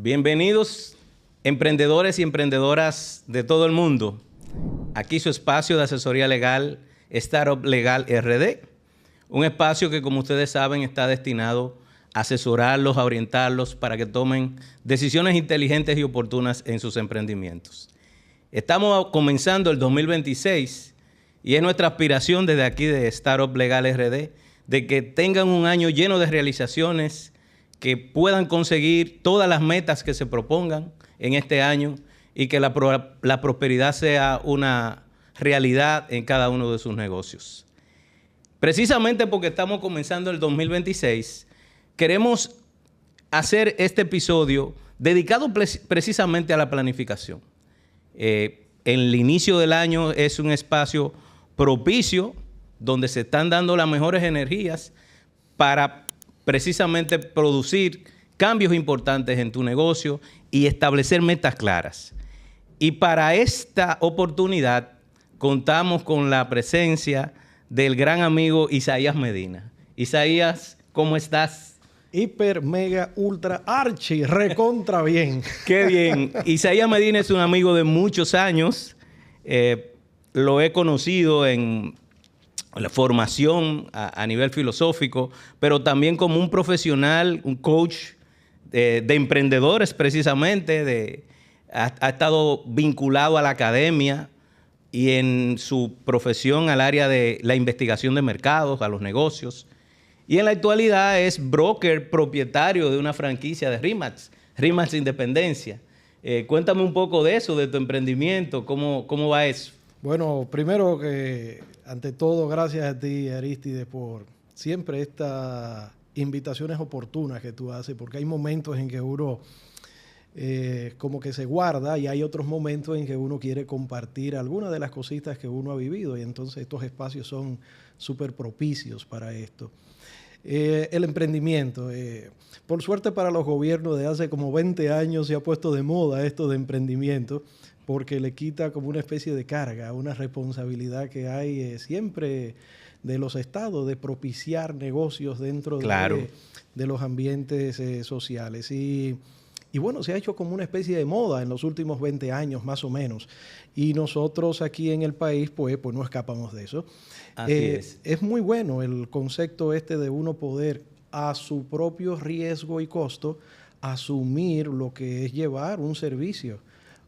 Bienvenidos, emprendedores y emprendedoras de todo el mundo. Aquí su espacio de asesoría legal, Startup Legal RD. Un espacio que, como ustedes saben, está destinado a asesorarlos, a orientarlos para que tomen decisiones inteligentes y oportunas en sus emprendimientos. Estamos comenzando el 2026 y es nuestra aspiración desde aquí de Startup Legal RD de que tengan un año lleno de realizaciones, que puedan conseguir todas las metas que se propongan en este año y que la prosperidad sea una realidad en cada uno de sus negocios. Precisamente porque estamos comenzando el 2026, queremos hacer este episodio dedicado precisamente a la planificación. El inicio del año es un espacio propicio donde se están dando las mejores energías para precisamente producir cambios importantes en tu negocio y establecer metas claras. Y para esta oportunidad contamos con la presencia del gran amigo Isaías Medina. Isaías, ¿cómo estás? Hiper, mega, ultra, archi, recontra bien. Qué bien. Isaías Medina es un amigo de muchos años. Lo he conocido en la formación a nivel filosófico, pero también como un profesional, un coach de emprendedores precisamente. Ha estado vinculado a la academia y en su profesión al área de la investigación de mercados, a los negocios. Y en la actualidad es broker propietario de una franquicia de RE/MAX Independencia. Cuéntame un poco de eso, de tu emprendimiento, ¿cómo va eso? Bueno, primero que ante todo, gracias a ti, Arístides, por siempre estas invitaciones oportunas que tú haces, porque hay momentos en que uno como que se guarda y hay otros momentos en que uno quiere compartir algunas de las cositas que uno ha vivido y entonces estos espacios son súper propicios para esto. El emprendimiento. Por suerte para los gobiernos de hace como 20 años se ha puesto de moda esto de emprendimiento, porque le quita como una especie de carga, una responsabilidad que hay siempre de los estados de propiciar negocios dentro de los ambientes sociales. Y bueno, se ha hecho como una especie de moda en los últimos 20 años más o menos. Y nosotros aquí en el país pues no escapamos de eso. Así es. Es muy bueno el concepto de uno poder a su propio riesgo y costo asumir lo que es llevar un servicio.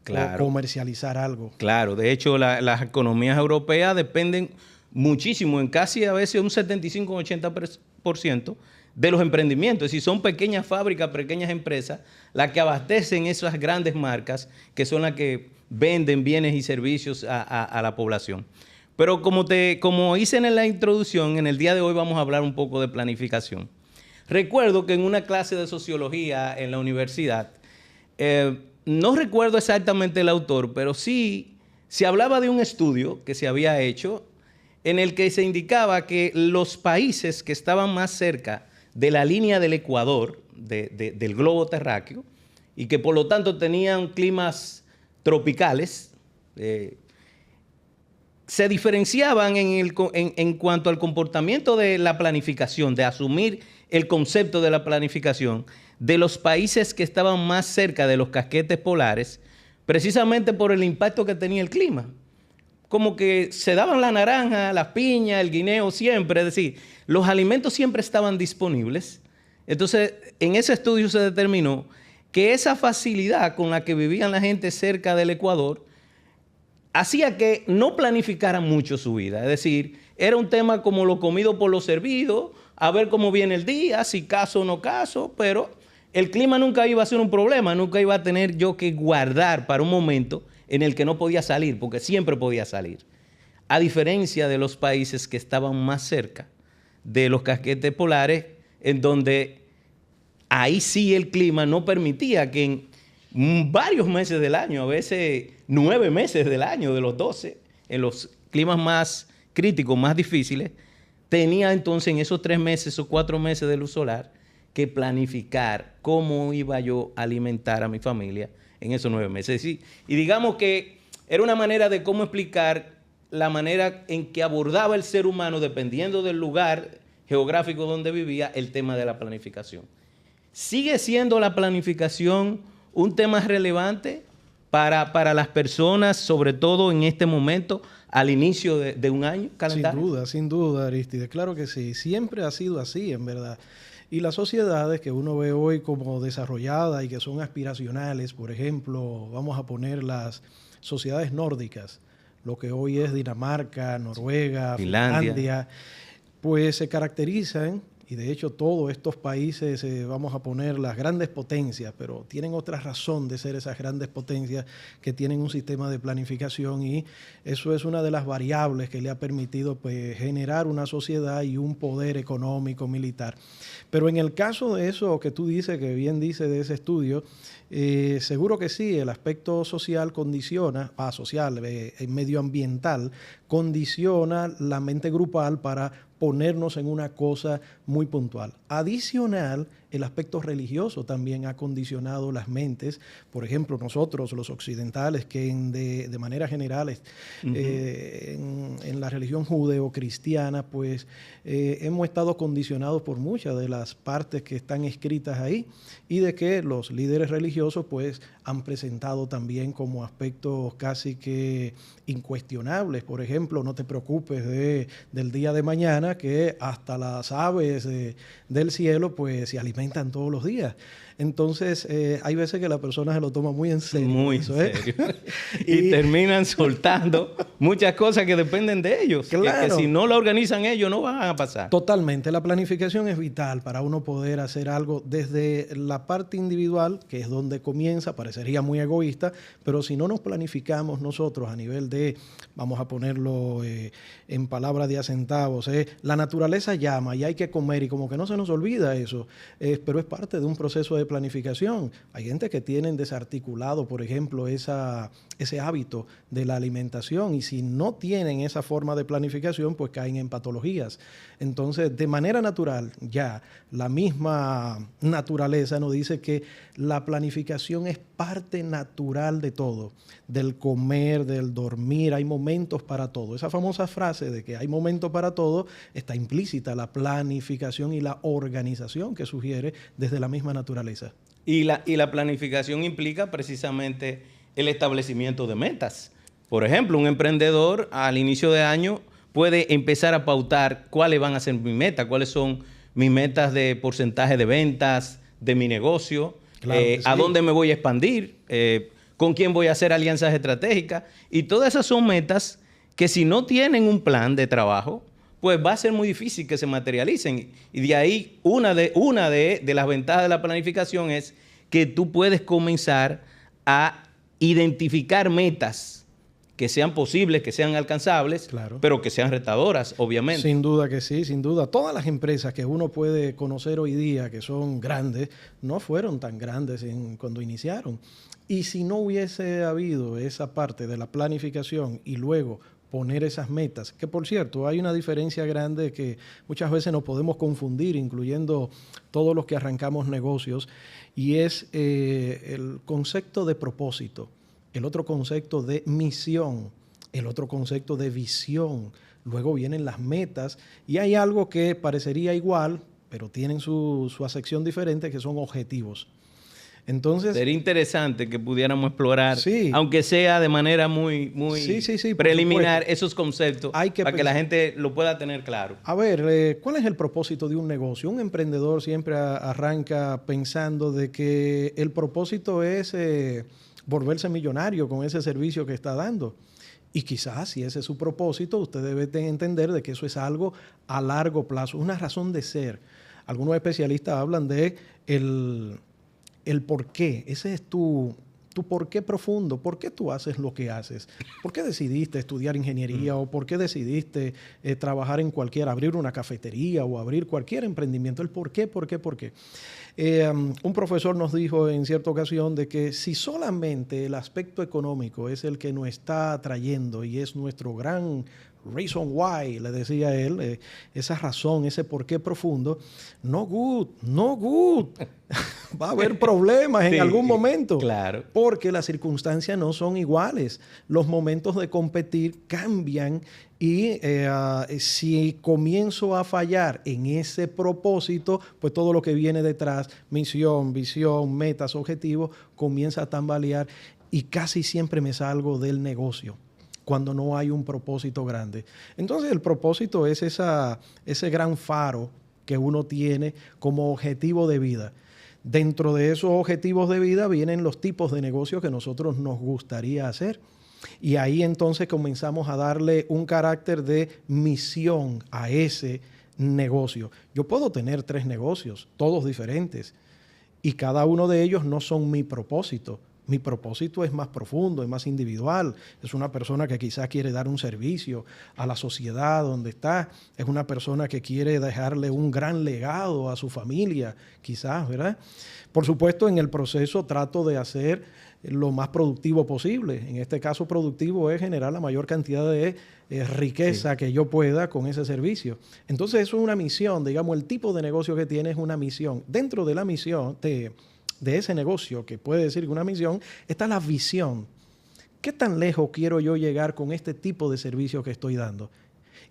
Claro. O comercializar algo. Claro, de hecho las economías europeas dependen muchísimo, en casi a veces un 75-80% de los emprendimientos. Es decir, son pequeñas fábricas, pequeñas empresas las que abastecen esas grandes marcas que son las que venden bienes y servicios a la población. Pero como hice en la introducción, en el día de hoy vamos a hablar un poco de planificación. Recuerdo que en una clase de sociología en la universidad, no recuerdo exactamente el autor, pero sí se hablaba de un estudio que se había hecho en el que se indicaba que los países que estaban más cerca de la línea del Ecuador, del globo terráqueo, y que por lo tanto tenían climas tropicales, se diferenciaban en cuanto al comportamiento de la planificación, de asumir el concepto de la planificación, de los países que estaban más cerca de los casquetes polares, precisamente por el impacto que tenía el clima. Como que se daban la naranja, las piñas, el guineo siempre, es decir, los alimentos siempre estaban disponibles. Entonces, en ese estudio se determinó que esa facilidad con la que vivían la gente cerca del Ecuador hacía que no planificaran mucho su vida. Es decir, era un tema como lo comido por lo servido, a ver cómo viene el día, si caso o no caso, pero el clima nunca iba a ser un problema, nunca iba a tener yo que guardar para un momento en el que no podía salir, porque siempre podía salir. A diferencia de los países que estaban más cerca de los casquetes polares, en donde ahí sí el clima no permitía que en varios meses del año, a veces 9 meses del año, de los 12, en los climas más críticos, más difíciles, tenía entonces en esos 3 meses o 4 meses de luz solar que planificar cómo iba yo a alimentar a mi familia en esos 9 meses. Sí, y digamos que era una manera de cómo explicar la manera en que abordaba el ser humano, dependiendo del lugar geográfico donde vivía, el tema de la planificación. ¿Sigue siendo la planificación un tema relevante para las personas, sobre todo en este momento, al inicio de un año calendario? Sin duda, Aristide. Claro que sí. Siempre ha sido así, en verdad. Y las sociedades que uno ve hoy como desarrolladas y que son aspiracionales, por ejemplo, vamos a poner las sociedades nórdicas, lo que hoy es Dinamarca, Noruega, Finlandia, pues se caracterizan, y de hecho todos estos países, vamos a poner las grandes potencias, pero tienen otra razón de ser esas grandes potencias, que tienen un sistema de planificación, y eso es una de las variables que le ha permitido pues generar una sociedad y un poder económico, militar. Pero en el caso de eso que tú dices, que bien dice de ese estudio, seguro que sí, el aspecto social condiciona, medioambiental, condiciona la mente grupal para ponernos en una cosa muy puntual. Adicional, el aspecto religioso también ha condicionado las mentes. Por ejemplo, nosotros, los occidentales, que de manera general en la religión judeo-cristiana, pues hemos estado condicionados por muchas de las partes que están escritas ahí, y de que los líderes religiosos pues han presentado también como aspectos casi que incuestionables. Por ejemplo, no te preocupes del día de mañana, que hasta las aves del cielo pues se alimentan todos los días. Entonces, hay veces que la persona se lo toma muy en serio. Muy en serio. y terminan soltando muchas cosas que dependen de ellos. Claro. Que si no la organizan ellos, no van a pasar. Totalmente. La planificación es vital para uno poder hacer algo desde la parte individual, que es donde comienza. Parecería muy egoísta, pero si no nos planificamos nosotros a nivel de, vamos a ponerlo en palabras de a centavos, la naturaleza llama y hay que comer, y como que no se nos olvida eso, pero es parte de un proceso de planificación. Hay gente que tienen desarticulado, por ejemplo, ese hábito de la alimentación, y si no tienen esa forma de planificación, pues caen en patologías. Entonces, de manera natural, ya la misma naturaleza nos dice que la planificación es parte natural de todo, del comer, del dormir. Hay momentos para todo. Esa famosa frase de que hay momentos para todo, está implícita la planificación y la organización que sugiere desde la misma naturaleza. Y la planificación implica precisamente el establecimiento de metas. Por ejemplo, un emprendedor al inicio de año puede empezar a pautar cuáles van a ser mis metas, cuáles son mis metas de porcentaje de ventas de mi negocio, claro a dónde me voy a expandir, con quién voy a hacer alianzas estratégicas. Y todas esas son metas que, si no tienen un plan de trabajo, pues va a ser muy difícil que se materialicen. Y de ahí una de las ventajas de la planificación es que tú puedes comenzar a identificar metas que sean posibles, que sean alcanzables, claro, pero que sean retadoras, obviamente. Sin duda que sí, sin duda. Todas las empresas que uno puede conocer hoy día, que son grandes, no fueron tan grandes cuando iniciaron. Y si no hubiese habido esa parte de la planificación y luego poner esas metas, que por cierto hay una diferencia grande que muchas veces nos podemos confundir, incluyendo todos los que arrancamos negocios, y es el concepto de propósito, el otro concepto de misión, el otro concepto de visión. Luego vienen las metas, y hay algo que parecería igual, pero tienen su acepción diferente, que son objetivos. Entonces, sería interesante que pudiéramos explorar, sí, aunque sea de manera muy preliminar, esos conceptos, para que la gente lo pueda tener claro. A ver, ¿cuál es el propósito de un negocio? Un emprendedor siempre arranca pensando de que el propósito es volverse millonario con ese servicio que está dando. Y quizás, si ese es su propósito, usted debe entender de que eso es algo a largo plazo, una razón de ser. Algunos especialistas hablan de el por qué. Ese es tu por qué profundo. ¿Por qué tú haces lo que haces? ¿Por qué decidiste estudiar ingeniería o por qué decidiste trabajar en abrir una cafetería o abrir cualquier emprendimiento? El por qué. Un profesor nos dijo en cierta ocasión de que si solamente el aspecto económico es el que nos está atrayendo y es nuestro gran reason why, le decía él, esa razón, ese por qué profundo, no good. va a haber problemas en algún momento. Claro. Porque las circunstancias no son iguales. Los momentos de competir cambian y si comienzo a fallar en ese propósito, pues todo lo que viene detrás, misión, visión, metas, objetivos, comienza a tambalear y casi siempre me salgo del negocio cuando no hay un propósito grande. Entonces el propósito es ese gran faro que uno tiene como objetivo de vida. Dentro de esos objetivos de vida vienen los tipos de negocios que nosotros nos gustaría hacer. Y ahí entonces comenzamos a darle un carácter de misión a ese negocio. Yo puedo tener 3 negocios, todos diferentes, y cada uno de ellos no son mi propósito. Mi propósito es más profundo, es más individual. Es una persona que quizás quiere dar un servicio a la sociedad donde está. Es una persona que quiere dejarle un gran legado a su familia, quizás, ¿verdad? Por supuesto, en el proceso trato de hacer lo más productivo posible. En este caso, productivo es generar la mayor cantidad de riqueza que yo pueda con ese servicio. Entonces, eso es una misión. Digamos, el tipo de negocio que tiene es una misión. Dentro de la misión de ese negocio, que puede decir que una misión, está la visión. ¿Qué tan lejos quiero yo llegar con este tipo de servicio que estoy dando?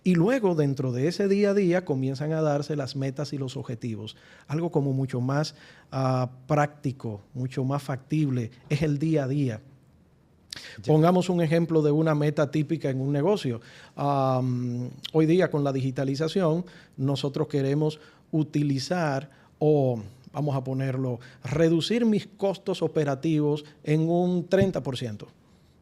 Y luego, dentro de ese día a día, comienzan a darse las metas y los objetivos. Algo como mucho más práctico, mucho más factible, es el día a día. Pongamos un ejemplo de una meta típica en un negocio. Hoy día, con la digitalización, nosotros queremos utilizar vamos a ponerlo, reducir mis costos operativos en un 30%.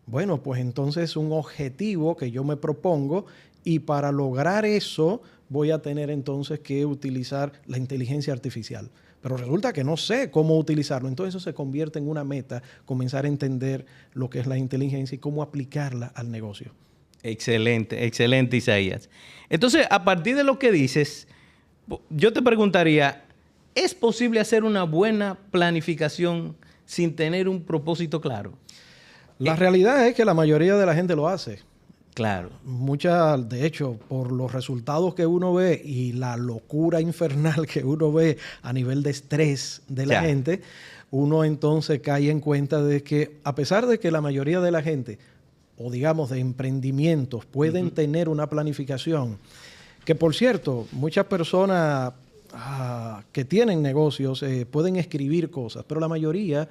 Bueno, pues entonces un objetivo que yo me propongo y para lograr eso voy a tener entonces que utilizar la inteligencia artificial. Pero resulta que no sé cómo utilizarlo. Entonces eso se convierte en una meta, comenzar a entender lo que es la inteligencia y cómo aplicarla al negocio. Excelente, excelente, Isaías. Entonces, a partir de lo que dices, yo te preguntaría, ¿es posible hacer una buena planificación sin tener un propósito claro? La realidad es que la mayoría de la gente lo hace. Claro. De hecho, por los resultados que uno ve y la locura infernal que uno ve a nivel de estrés de la gente, uno entonces cae en cuenta de que a pesar de que la mayoría de la gente, o digamos de emprendimientos, pueden tener una planificación, que por cierto, muchas personas que tienen negocios pueden escribir cosas, pero la mayoría,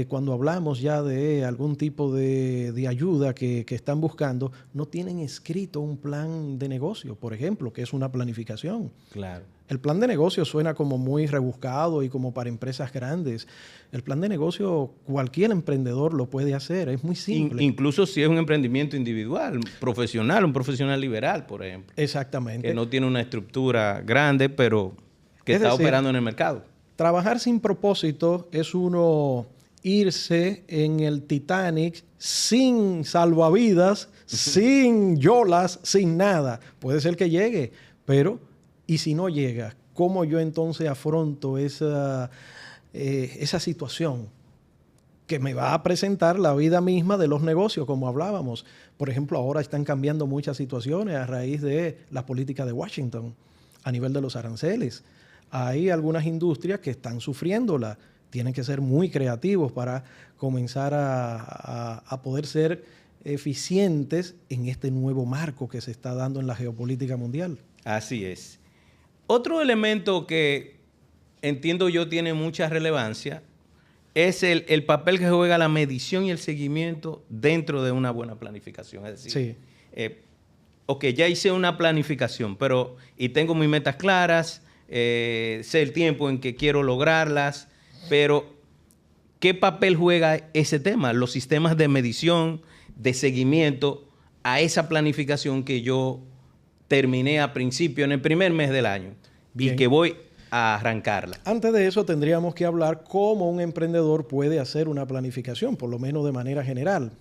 cuando hablamos ya de algún tipo de ayuda que están buscando, no tienen escrito un plan de negocio, por ejemplo, que es una planificación. Claro. El plan de negocio suena como muy rebuscado y como para empresas grandes. El plan de negocio cualquier emprendedor lo puede hacer, es muy simple. Incluso si es un emprendimiento individual, profesional, un profesional liberal, por ejemplo. Exactamente. Que no tiene una estructura grande, pero que está operando en el mercado. Trabajar sin propósito es uno irse en el Titanic sin salvavidas, sin yolas, sin nada. Puede ser que llegue, pero ¿y si no llega? ¿Cómo yo entonces afronto esa situación que me va a presentar la vida misma de los negocios, como hablábamos? Por ejemplo, ahora están cambiando muchas situaciones a raíz de la política de Washington a nivel de los aranceles. Hay algunas industrias que están sufriéndola. Tienen que ser muy creativos para comenzar a poder ser eficientes en este nuevo marco que se está dando en la geopolítica mundial. Así es. Otro elemento que entiendo yo tiene mucha relevancia es el papel que juega la medición y el seguimiento dentro de una buena planificación. Es decir, ok, ya hice una planificación, y tengo mis metas claras, sé el tiempo en que quiero lograrlas, pero ¿qué papel juega ese tema? Los sistemas de medición, de seguimiento a esa planificación que yo terminé a principio, en el primer mes del año. Bien. Y que voy a arrancarla. Antes de eso tendríamos que hablar cómo un emprendedor puede hacer una planificación, por lo menos de manera general.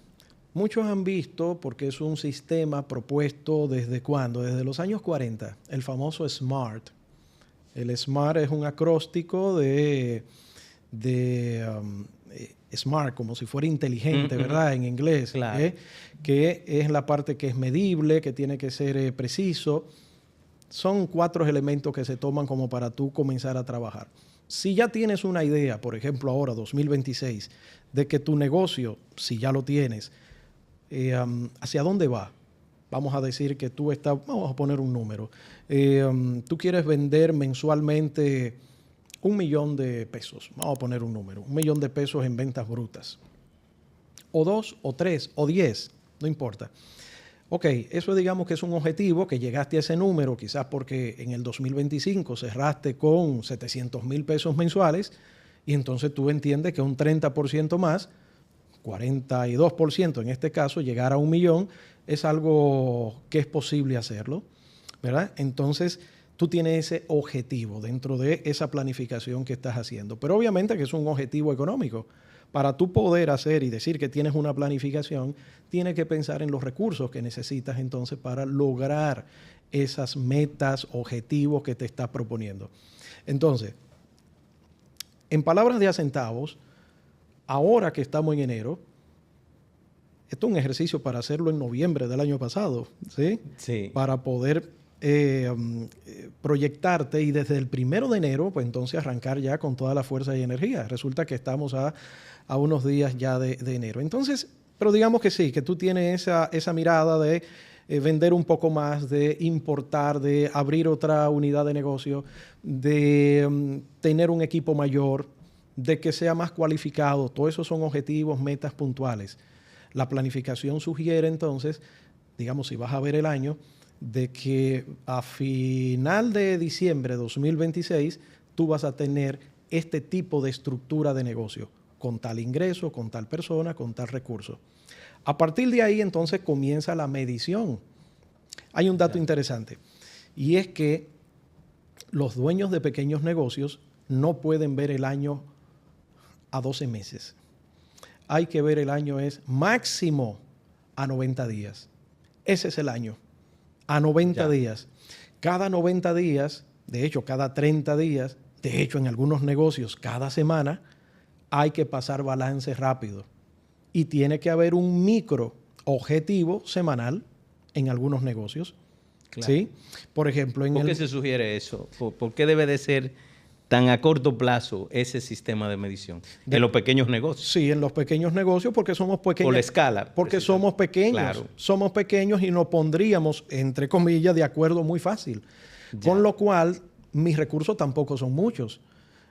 Muchos han visto, porque es un sistema propuesto ¿desde cuándo? Desde los años 40, el famoso SMART. El SMART es un acróstico de SMART, como si fuera inteligente, ¿verdad? En inglés. Claro. Que es la parte que es medible, que tiene que ser preciso. Son 4 elementos que se toman como para tú comenzar a trabajar. Si ya tienes una idea, por ejemplo ahora, 2026, de que tu negocio, si ya lo tienes, ¿hacia dónde va? Vamos a decir que tú estás, vamos a poner un número, tú quieres vender mensualmente 1 millón de pesos, vamos a poner un número, 1 millón de pesos en ventas brutas, o 2, o 3, o 10, no importa. Ok, eso digamos que es un objetivo, que llegaste a ese número, quizás porque en el 2025 cerraste con 700,000 pesos mensuales, y entonces tú entiendes que un 30% más, 42% en este caso, llegar a 1 millón, es algo que es posible hacerlo, ¿verdad? Entonces, tú tienes ese objetivo dentro de esa planificación que estás haciendo. Pero obviamente que es un objetivo económico. Para tú poder hacer y decir que tienes una planificación, tienes que pensar en los recursos que necesitas entonces para lograr esas metas, objetivos que te estás proponiendo. Entonces, en palabras de a centavos, ahora que estamos en enero, esto es un ejercicio para hacerlo en noviembre del año pasado, ¿sí? Sí. Para poder proyectarte y desde el 1 de enero, pues entonces arrancar ya con toda la fuerza y energía. Resulta que estamos a unos días ya de enero. Entonces, pero digamos que sí, que tú tienes esa mirada de vender un poco más, de importar, de abrir otra unidad de negocio, de tener un equipo mayor, de que sea más cualificado. Todo eso son objetivos, metas puntuales. La planificación sugiere entonces, digamos, si vas a ver el año, de que a final de diciembre de 2026 tú vas a tener este tipo de estructura de negocio, con tal ingreso, con tal persona, con tal recurso. A partir de ahí entonces comienza la medición. Hay un dato interesante, y es que los dueños de pequeños negocios no pueden ver el año a 12 meses. Hay que ver el año es máximo a 90 días. Ese es el año, a 90 días. Cada 90 días, de hecho cada 30 días, de hecho en algunos negocios cada semana, hay que pasar balance rápido. Y tiene que haber un micro objetivo semanal en algunos negocios. Claro. ¿Sí? Por ejemplo, ¿Por qué se sugiere eso? ¿Por qué debe de ser tan a corto plazo ese sistema de medición? En los pequeños negocios. Sí, en los pequeños negocios, porque somos pequeños. Por la escala. Porque somos pequeños. Claro. Somos pequeños y nos pondríamos, entre comillas, de acuerdo muy fácil. Ya. Con lo cual, mis recursos tampoco son muchos.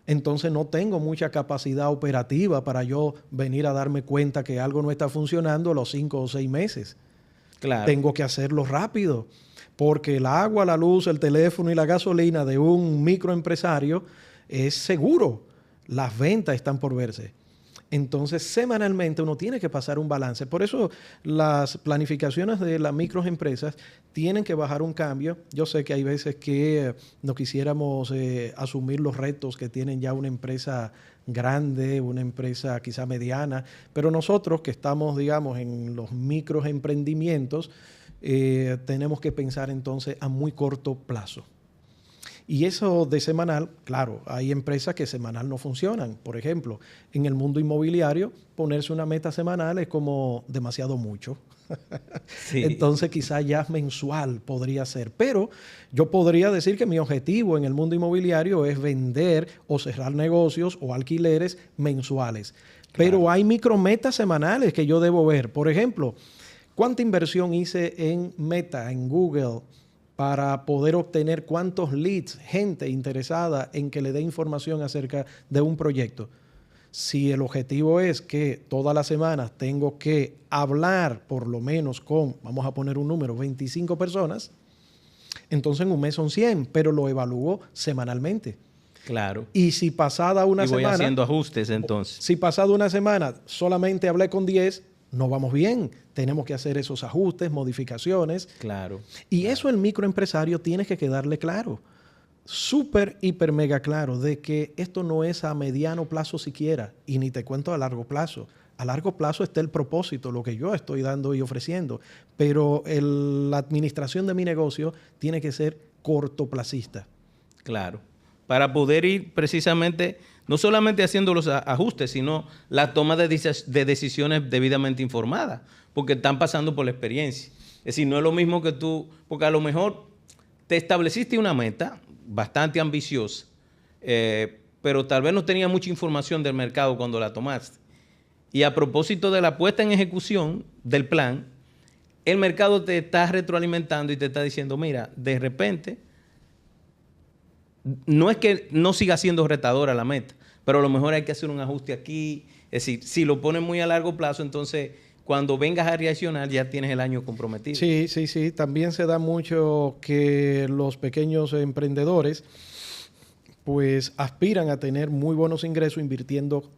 Entonces no tengo mucha capacidad operativa para yo venir a darme cuenta que algo no está funcionando a los 5 o 6 meses. Claro. Tengo que hacerlo rápido, porque el agua, la luz, el teléfono y la gasolina de un microempresario es seguro. Las ventas están por verse. Entonces, semanalmente uno tiene que pasar un balance. Por eso las planificaciones de las microempresas tienen que bajar un cambio. Yo sé que hay veces que no quisiéramos asumir los retos que tienen ya una empresa grande, una empresa quizá mediana, pero nosotros que estamos, digamos, en los microemprendimientos, tenemos que pensar entonces a muy corto plazo. Y eso de semanal, claro, hay empresas que semanal no funcionan. Por ejemplo, en el mundo inmobiliario, ponerse una meta semanal es como demasiado mucho. Sí. Entonces quizás ya mensual podría ser. Pero yo podría decir que mi objetivo en el mundo inmobiliario es vender o cerrar negocios o alquileres mensuales. Claro. Pero hay micrometas semanales que yo debo ver. Por ejemplo, ¿cuánta inversión hice en Meta, en Google, para poder obtener cuántos leads, gente interesada en que le dé información acerca de un proyecto? Si el objetivo es que todas las semanas tengo que hablar por lo menos con, vamos a poner un número, 25 personas, entonces en un mes son 100, pero lo evalúo semanalmente. Claro. Y si pasada una semana... Y voy haciendo ajustes entonces. Si pasada una semana solamente hablé con 10, no vamos bien. Tenemos que hacer esos ajustes, modificaciones. Claro. Y eso el microempresario tiene que quedarle claro. Súper, hiper, mega claro de que esto no es a mediano plazo siquiera. Y ni te cuento a largo plazo. A largo plazo está el propósito, lo que yo estoy dando y ofreciendo. Pero la administración de mi negocio tiene que ser cortoplacista. Claro. Para poder ir precisamente, no solamente haciendo los ajustes, sino la toma de decisiones debidamente informadas, porque están pasando por la experiencia. Es decir, no es lo mismo que tú, porque a lo mejor te estableciste una meta bastante ambiciosa, pero tal vez no tenía mucha información del mercado cuando la tomaste. Y a propósito de la puesta en ejecución del plan, el mercado te está retroalimentando y te está diciendo, mira, de repente, no es que no siga siendo retadora la meta, pero a lo mejor hay que hacer un ajuste aquí. Es decir, si lo pones muy a largo plazo, entonces cuando vengas a reaccionar ya tienes el año comprometido. Sí. También se da mucho que los pequeños emprendedores pues aspiran a tener muy buenos ingresos invirtiendo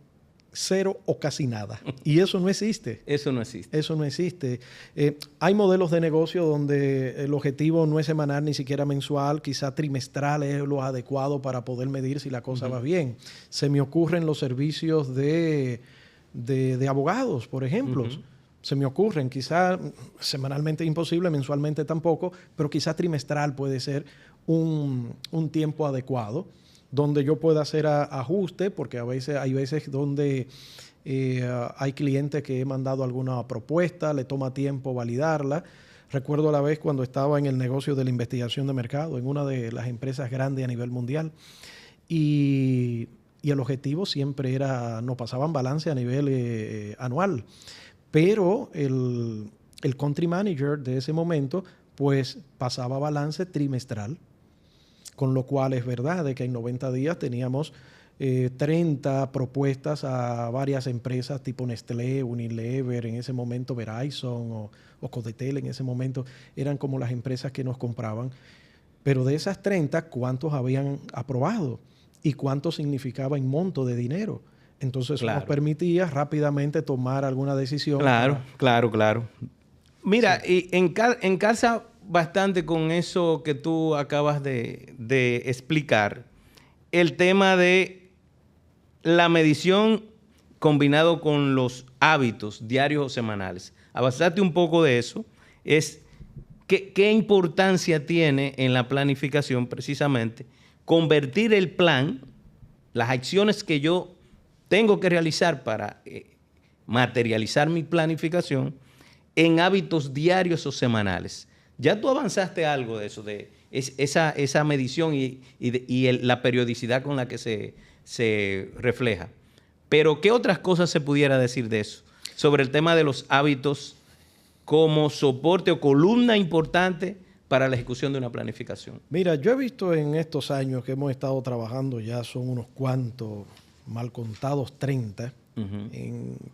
cero o casi nada. Y eso no existe. Eso no existe. Eso no existe. Hay modelos de negocio donde el objetivo no es semanal ni siquiera mensual, quizá trimestral es lo adecuado para poder medir si la cosa va bien. Se me ocurren los servicios de abogados, por ejemplo. Se me ocurren, quizá semanalmente imposible, mensualmente tampoco, pero quizá trimestral puede ser un tiempo adecuado donde yo pueda hacer ajuste, porque hay veces donde hay clientes que he mandado alguna propuesta, le toma tiempo validarla. Recuerdo la vez cuando estaba en el negocio de la investigación de mercado, en una de las empresas grandes a nivel mundial, y el objetivo siempre era, nos pasaban balance a nivel anual, pero el country manager de ese momento pues pasaba balance trimestral. Con lo cual es verdad de que en 90 días teníamos 30 propuestas a varias empresas tipo Nestlé, Unilever, en ese momento Verizon o Codetel, en ese momento eran como las empresas que nos compraban. Pero de esas 30, ¿cuántos habían aprobado? ¿Y cuánto significaba en monto de dinero? Entonces eso nos permitía rápidamente tomar alguna decisión. Claro. Mira, sí. Y en casa bastante con eso que tú acabas de explicar, el tema de la medición combinado con los hábitos diarios o semanales. Avanzate un poco de eso. Es qué importancia tiene en la planificación precisamente convertir el plan, las acciones que yo tengo que realizar para materializar mi planificación en hábitos diarios o semanales. Ya tú avanzaste algo de eso, de esa medición y la periodicidad con la que se refleja. Pero, ¿qué otras cosas se pudiera decir de eso? Sobre el tema de los hábitos como soporte o columna importante para la ejecución de una planificación. Mira, yo he visto en estos años que hemos estado trabajando, ya son unos cuantos, mal contados 30,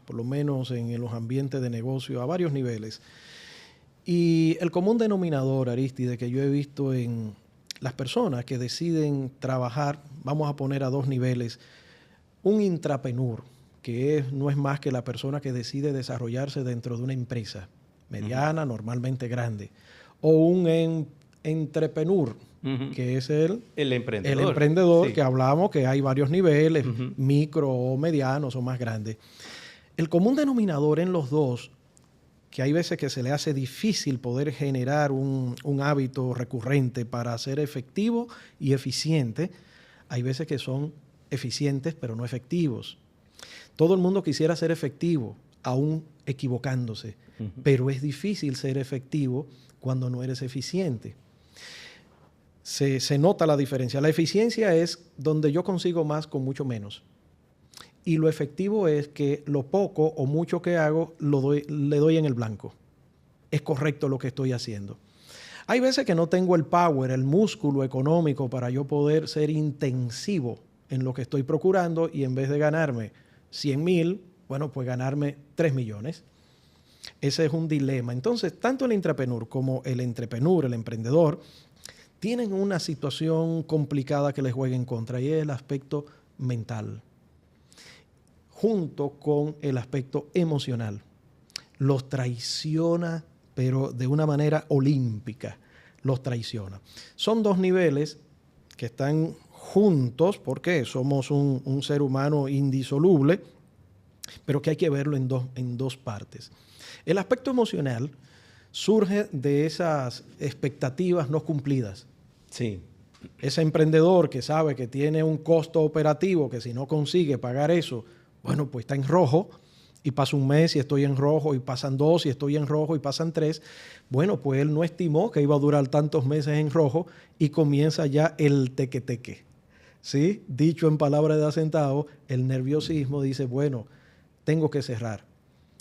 por lo menos en los ambientes de negocio a varios niveles. Y el común denominador, Aristide, que yo he visto en las personas que deciden trabajar, vamos a poner a dos niveles, un intrapreneur, que no es más que la persona que decide desarrollarse dentro de una empresa mediana, normalmente grande, o un entrepreneur, que es el emprendedor. El emprendedor, sí, que hablamos que hay varios niveles, micro o medianos o más grandes. El común denominador en los dos, que hay veces que se le hace difícil poder generar un hábito recurrente para ser efectivo y eficiente, hay veces que son eficientes pero no efectivos. Todo el mundo quisiera ser efectivo, aún equivocándose, pero es difícil ser efectivo cuando no eres eficiente. Se nota la diferencia. La eficiencia es donde yo consigo más con mucho menos. Y lo efectivo es que lo poco o mucho que hago le doy en el blanco. Es correcto lo que estoy haciendo. Hay veces que no tengo el power, el músculo económico para yo poder ser intensivo en lo que estoy procurando y en vez de ganarme 100,000, bueno, pues ganarme 3 millones. Ese es un dilema. Entonces, tanto el intrapreneur como el entrepreneur, el emprendedor, tienen una situación complicada que les juega en contra y es el aspecto mental, junto con el aspecto emocional. Los traiciona, pero de una manera olímpica, los traiciona. Son dos niveles que están juntos porque somos un ser humano indisoluble, pero que hay que verlo en dos partes. El aspecto emocional surge de esas expectativas no cumplidas. Sí. Ese emprendedor que sabe que tiene un costo operativo que si no consigue pagar eso, bueno, pues está en rojo y pasa un mes y estoy en rojo y pasan 2 y estoy en rojo y pasan 3. Bueno, pues él no estimó que iba a durar tantos meses en rojo y comienza ya el teque-teque. ¿sí? Dicho en palabras de asentado, el nerviosismo dice, bueno, tengo que cerrar.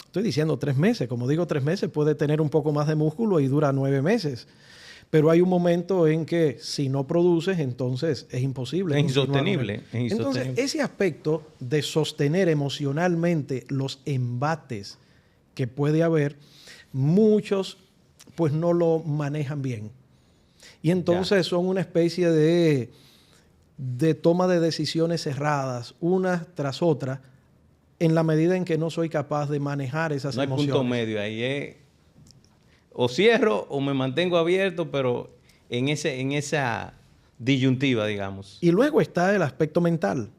Estoy diciendo 3 meses. Como digo, 3 meses puede tener un poco más de músculo y dura 9 meses. Pero hay un momento en que si no produces, entonces es imposible. Es insostenible. Entonces, ese aspecto de sostener emocionalmente los embates que puede haber, muchos pues no lo manejan bien. Y entonces son una especie de toma de decisiones cerradas, una tras otra, en la medida en que no soy capaz de manejar esas emociones. No hay punto medio ahí, o cierro o me mantengo abierto, pero en esa disyuntiva, digamos. Y luego está el aspecto mental,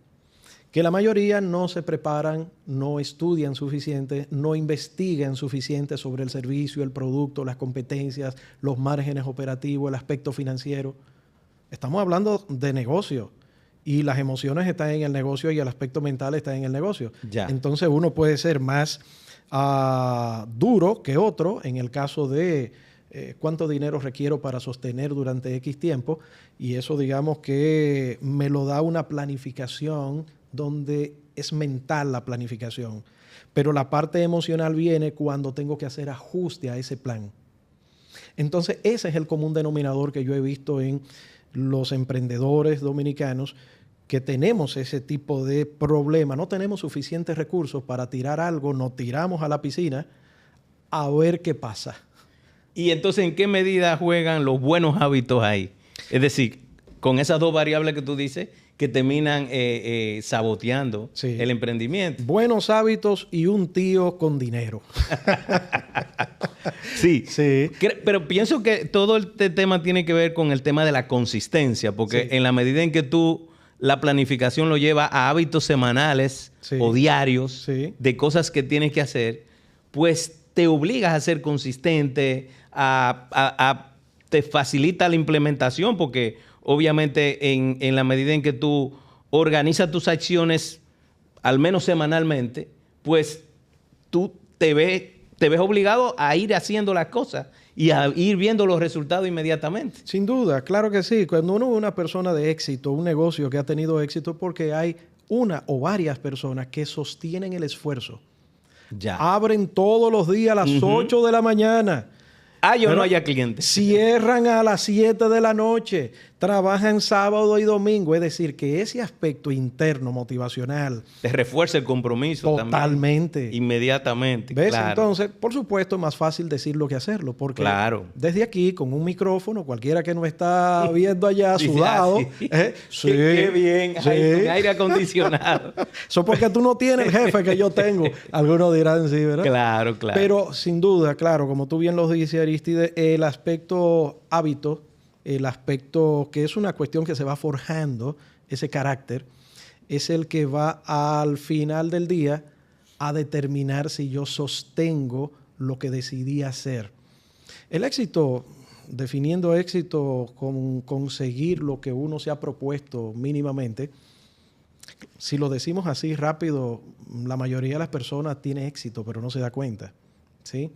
que la mayoría no se preparan, no estudian suficiente, no investigan suficiente sobre el servicio, el producto, las competencias, los márgenes operativos, el aspecto financiero. Estamos hablando de negocio y las emociones están en el negocio y el aspecto mental está en el negocio. Ya. Entonces uno puede ser más duro que otro en el caso de cuánto dinero requiero para sostener durante X tiempo, y eso digamos que me lo da una planificación donde es mental la planificación, pero la parte emocional viene cuando tengo que hacer ajuste a ese plan. Entonces ese es el común denominador que yo he visto en los emprendedores dominicanos, que tenemos ese tipo de problema. No tenemos suficientes recursos para tirar algo, nos tiramos a la piscina a ver qué pasa. Y entonces, ¿en qué medida juegan los buenos hábitos ahí? Es decir, con esas dos variables que tú dices, que terminan saboteando el emprendimiento. Buenos hábitos y un tío con dinero. Sí. Pero pienso que todo este tema tiene que ver con el tema de la consistencia, porque en la medida en que tú la planificación lo lleva a hábitos semanales o diarios de cosas que tienes que hacer, pues te obligas a ser consistente, te facilita la implementación, porque obviamente en la medida en que tú organizas tus acciones, al menos semanalmente, pues tú te ves obligado a ir haciendo las cosas y a ir viendo los resultados inmediatamente. Sin duda, claro que sí. Cuando uno es una persona de éxito, un negocio que ha tenido éxito, porque hay una o varias personas que sostienen el esfuerzo. Ya. Abren todos los días a las 8 de la mañana. Yo no haya clientes. Cierran a las 7 de la noche, trabajan sábado y domingo. Es decir, que ese aspecto interno, motivacional, te refuerza el compromiso totalmente. También, inmediatamente. ¿Ves? Claro. Entonces, por supuesto, es más fácil decirlo que hacerlo. Porque desde aquí, con un micrófono, cualquiera que nos está viendo allá sudado. Qué bien, con aire acondicionado. Eso porque tú no tienes el jefe que yo tengo. Algunos dirán sí, ¿verdad? Claro. Pero sin duda, claro, como tú bien lo dices, Aristide, el aspecto hábito, el aspecto que es una cuestión que se va forjando, ese carácter, es el que va al final del día a determinar si yo sostengo lo que decidí hacer. El éxito, definiendo éxito con conseguir lo que uno se ha propuesto mínimamente, si lo decimos así rápido, la mayoría de las personas tiene éxito, pero no se da cuenta, ¿sí?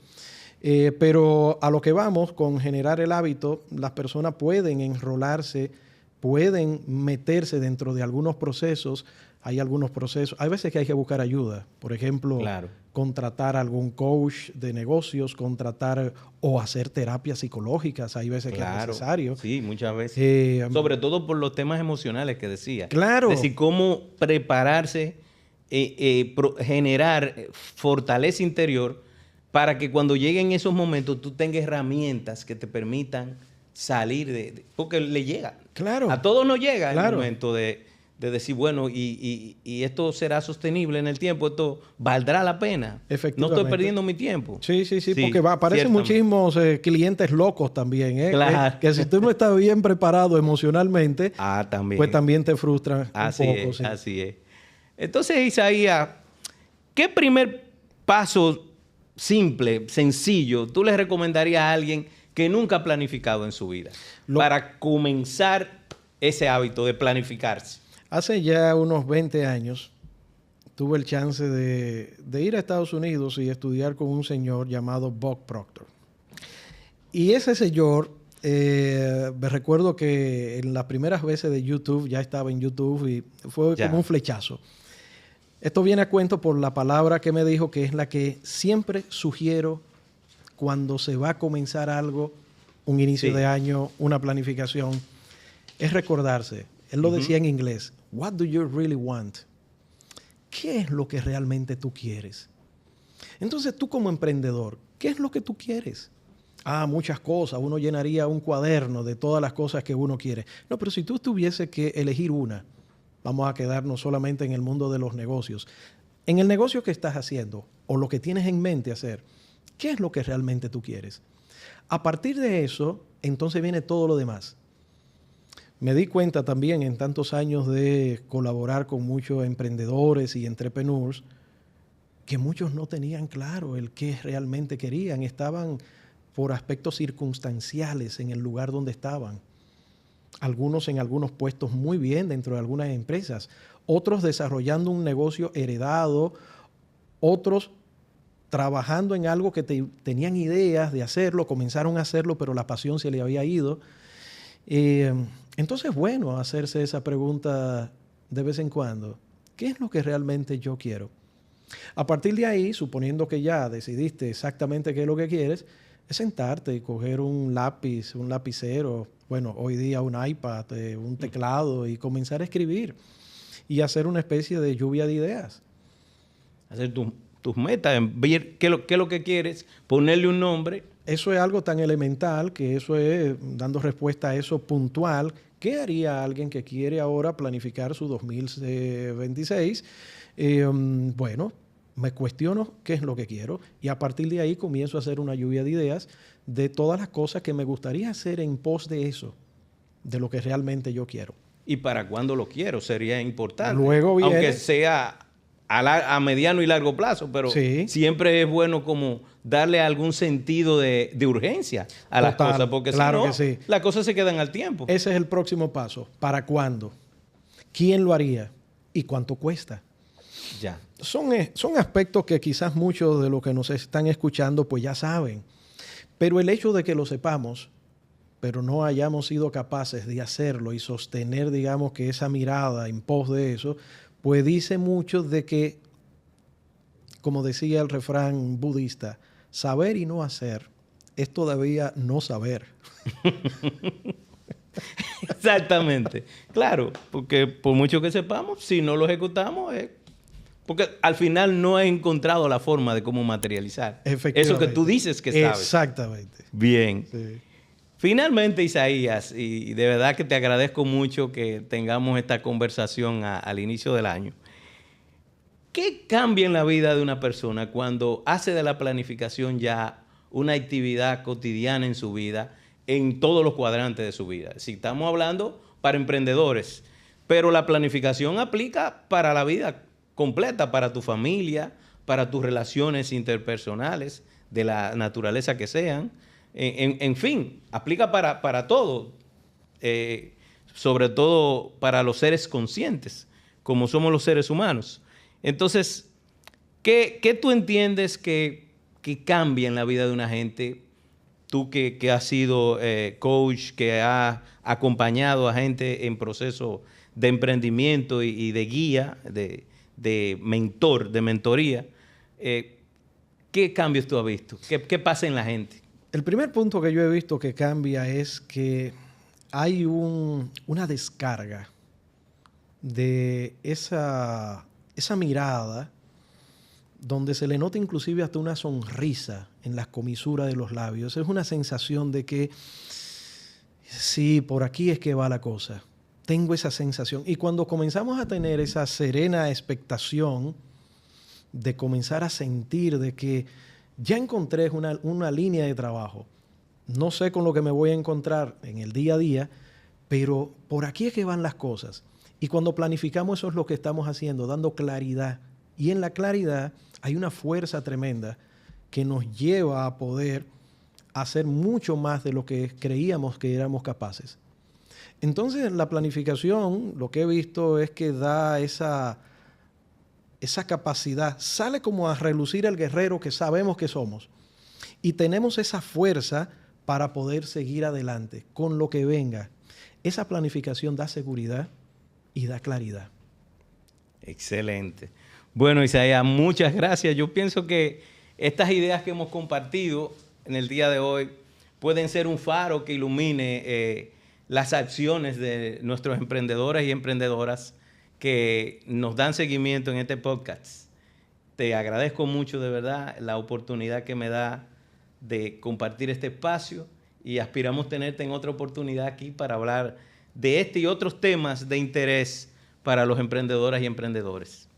Pero a lo que vamos con generar el hábito, las personas pueden enrolarse, pueden meterse dentro de algunos procesos. Hay algunos procesos, hay veces que hay que buscar ayuda. Por ejemplo, contratar algún coach de negocios, contratar o hacer terapias psicológicas. Hay veces que es necesario. Sí, muchas veces. Sobre todo por los temas emocionales que decía. Claro. Es decir, cómo prepararse, generar fortaleza interior para que cuando lleguen esos momentos tú tengas herramientas que te permitan salir porque le llega. Claro. A todos nos llega el momento de decir, bueno, y esto será sostenible en el tiempo, esto valdrá la pena. No estoy perdiendo mi tiempo. Sí, porque aparecen muchísimos clientes locos también, ¿eh? Claro. Que si tú no estás bien preparado emocionalmente, pues también te frustran un poco. Así es. Entonces, Isaías, ¿qué primer paso simple, sencillo, tú le recomendarías a alguien que nunca ha planificado en su vida para comenzar ese hábito de planificarse? Hace ya unos 20 años tuve el chance de ir a Estados Unidos y estudiar con un señor llamado Bob Proctor. Y ese señor Me recuerdo que en las primeras veces de YouTube, ya estaba en YouTube y fue como un flechazo. Esto viene a cuento por la palabra que me dijo, que es la que siempre sugiero cuando se va a comenzar algo, un inicio de año, una planificación, es recordarse. Él lo decía en inglés. What do you really want? ¿Qué es lo que realmente tú quieres? Entonces tú como emprendedor, ¿qué es lo que tú quieres? Muchas cosas. Uno llenaría un cuaderno de todas las cosas que uno quiere. No, pero si tú tuviese que elegir una, vamos a quedarnos solamente en el mundo de los negocios. En el negocio que estás haciendo o lo que tienes en mente hacer, ¿qué es lo que realmente tú quieres? A partir de eso, entonces viene todo lo demás. Me di cuenta también en tantos años de colaborar con muchos emprendedores y entrepreneurs que muchos no tenían claro el qué realmente querían. Estaban por aspectos circunstanciales en el lugar donde estaban. Algunos en algunos puestos muy bien dentro de algunas empresas. Otros desarrollando un negocio heredado. Otros trabajando en algo que tenían ideas de hacerlo, comenzaron a hacerlo, pero la pasión se le había ido. Entonces, bueno, hacerse esa pregunta de vez en cuando. ¿Qué es lo que realmente yo quiero? A partir de ahí, suponiendo que ya decidiste exactamente qué es lo que quieres, es sentarte y coger un lápiz, un lapicero, bueno, hoy día un iPad, un teclado y comenzar a escribir y hacer una especie de lluvia de ideas. Hacer tus metas, ver qué es lo que quieres, ponerle un nombre. Eso es algo tan elemental que eso es dando respuesta a eso puntual. ¿Qué haría alguien que quiere ahora planificar su 2026? Bueno, me cuestiono qué es lo que quiero y a partir de ahí comienzo a hacer una lluvia de ideas de todas las cosas que me gustaría hacer en pos de eso, de lo que realmente yo quiero. ¿Y para cuándo lo quiero? Sería importante. Luego viene, aunque sea a mediano y largo plazo, pero siempre es bueno como darle algún sentido de urgencia a las cosas, porque claro, si no, las cosas se quedan al tiempo. Ese es el próximo paso. ¿Para cuándo? ¿Quién lo haría? ¿Y cuánto cuesta? Ya. Son aspectos que quizás muchos de los que nos están escuchando pues ya saben. Pero el hecho de que lo sepamos, pero no hayamos sido capaces de hacerlo y sostener, digamos, que esa mirada en pos de eso, pues dice mucho de que, como decía el refrán budista, saber y no hacer es todavía no saber. Exactamente. Claro, porque por mucho que sepamos, si no lo ejecutamos, porque al final no he encontrado la forma de cómo materializar eso que tú dices que sabes. Exactamente. Bien. Sí. Finalmente, Isaías, y de verdad que te agradezco mucho que tengamos esta conversación al inicio del año. ¿Qué cambia en la vida de una persona cuando hace de la planificación ya una actividad cotidiana en su vida, en todos los cuadrantes de su vida? Si estamos hablando para emprendedores, pero la planificación aplica para la vida completa, para tu familia, para tus relaciones interpersonales, de la naturaleza que sean. En fin, aplica para todo, sobre todo para los seres conscientes, como somos los seres humanos. Entonces, ¿qué tú entiendes que cambia en la vida de una gente? Tú que has sido coach, que has acompañado a gente en proceso de emprendimiento y de guía, de mentoría. ¿Qué cambios tú has visto? ¿Qué pasa en la gente? El primer punto que yo he visto que cambia es que hay una descarga de esa mirada donde se le nota inclusive hasta una sonrisa en las comisuras de los labios. Es una sensación de que sí, por aquí es que va la cosa. Tengo esa sensación. Y cuando comenzamos a tener esa serena expectación de comenzar a sentir de que ya encontré una línea de trabajo. No sé con lo que me voy a encontrar en el día a día, pero por aquí es que van las cosas. Y cuando planificamos eso es lo que estamos haciendo, dando claridad. Y en la claridad hay una fuerza tremenda que nos lleva a poder hacer mucho más de lo que creíamos que éramos capaces. Entonces, la planificación, lo que he visto es que da esa capacidad, sale como a relucir el guerrero que sabemos que somos. Y tenemos esa fuerza para poder seguir adelante con lo que venga. Esa planificación da seguridad y da claridad. Excelente. Bueno, Isaías, muchas gracias. Yo pienso que estas ideas que hemos compartido en el día de hoy pueden ser un faro que ilumine las acciones de nuestros emprendedores y emprendedoras que nos dan seguimiento en este podcast. Te agradezco mucho, de verdad, la oportunidad que me da de compartir este espacio y aspiramos tenerte en otra oportunidad aquí para hablar de este y otros temas de interés para los emprendedores y emprendedores.